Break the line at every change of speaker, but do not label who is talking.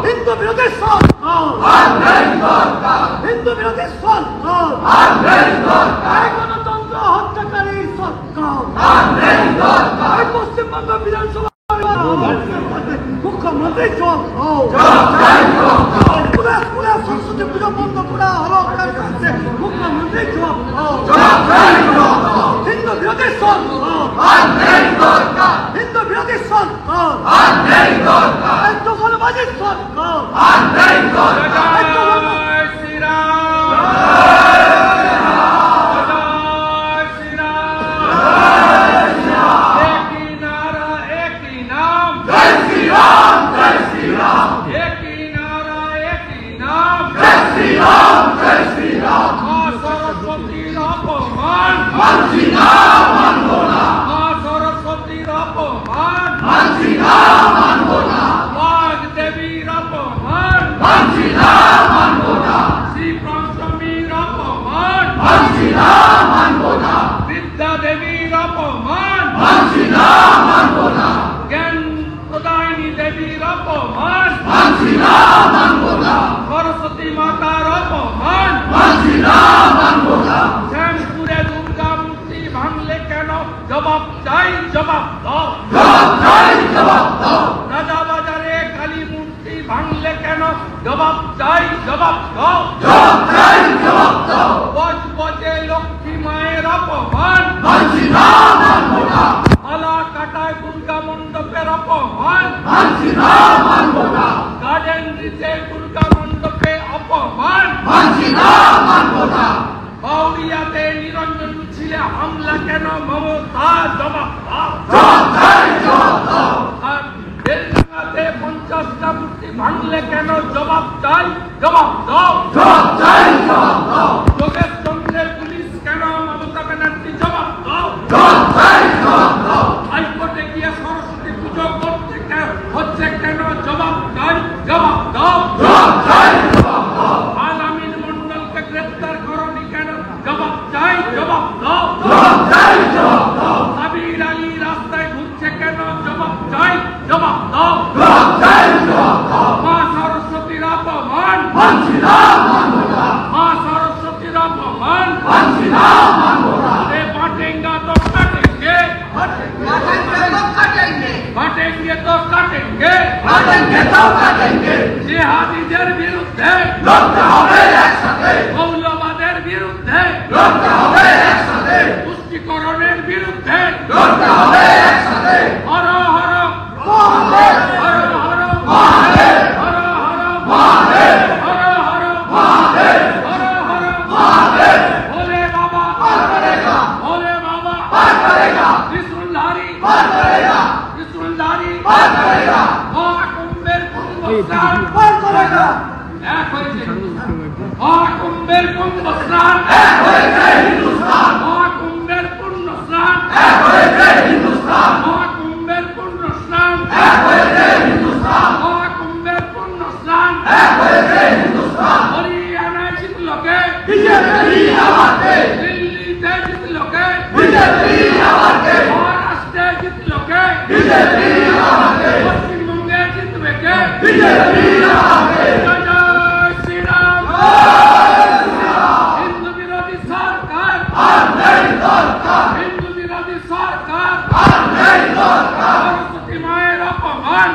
হিন্দু বিরোধী হিন্দু বিরোধী গণতন্ত্র হত্যাকারী সরকার পশ্চিমবঙ্গ বিধানসভা মুখ্যমন্ত্রী সরস্বতী পুজো বন্ধ করা হলো মুখ্যমন্ত্রী হিন্দু বিরোধী হিন্দু বিরোধী দখলবাজি বিদ্যা দেবীর অপমান জ্ঞান প্রদায়িনী দেবীর অপমান সরস্বতী মাতার অপমান শ্যামপুরে দুর্গা মূর্তি ভাঙলে কেন জবাব চাই জবাব দাও রাজাবাজারে কালী মূর্তি ভাঙলে কেন জবাব চাই জবাব দাও বজবজে লক্ষ্মী মায়ের অপমান আলা কাটায় দুর্গা মণ্ডপের অপমান গার্ডেন রিচে দুর্গা মণ্ডপে অপমান বাউরিয়াতে নিরঞ্জন মিছিলে হামলা কেন মমতা জবাব দাও বেলডাঙ্গাতে 50টা মূর্তি ভাঙলে কেন জবাব চাই জবাব দাও যোগেশচন্দ্রের পুলিশ কেন মমতা ব্যানার্জি জবাব দাও হাইকোর্টে গিয়ে সরস্বতী পুজো করতে হচ্ছে কেন জবাব চাই জবাব দাও আলামিন মন্ডলকে গ্রেফতার করনি কেন জবাব চাই জবাব দাও সাবির আলী রাস্তায় ঘুরছে কেন জবাব চাই জবাব দাও মা সরস্বতীর অপমান মা সরস্বতীর অপমান बांटेंगा तो काटेंगे बांटेंगे तो काटेंगे जिहादीদের বিরুদ্ধে লড়তে হবে একসাথে মৌলবাদের বিরুদ্ধে লড়তে হবে একসাথে তুষ্টিকরণের বিরুদ্ধে লড়তে হবে একসাথে হর হর মহাদেব হর হর মহাদেব হর হর মহাদেব হর হর মহাদেব হর হর মহাদেব ভোলে বাবা পার করেगा ভোলে বাবা পার করেगा ত্রিশূলধারী পার করেगा ত্রিশূলধারী পার করেगा মহাকুম্ভের কুম্ভস্নান পার করেगा এক হয়েছে মহাকুম্ভের কুম্ভস্নান এক হয়েছে হিন্দুস্তান মহাকুম্ভের পূর্ণ স্নান এক হয়েছে হিন্দুস্তান মহাকুম্ভের পূর্ণ স্নান এক হয়েছে হিন্দুস্তান মহাকুম্ভের পূর্ণ স্নান এক হয়েছে হিন্দুস্তান হরিয়ানায় জিতলো কে বিজেপি আমাকে দিল্লিতে জিতলো কে বিজেপি আমাকে মহারাষ্ট্রে জিতলো কে বিজেপি আমাকে পশ্চিমবঙ্গে জিতবে কে বিজেপি আমাকে হিন্দু বিরোধী সরকার হিন্দু বিরোধী সরকার সরস্বতী মায়ের অপমান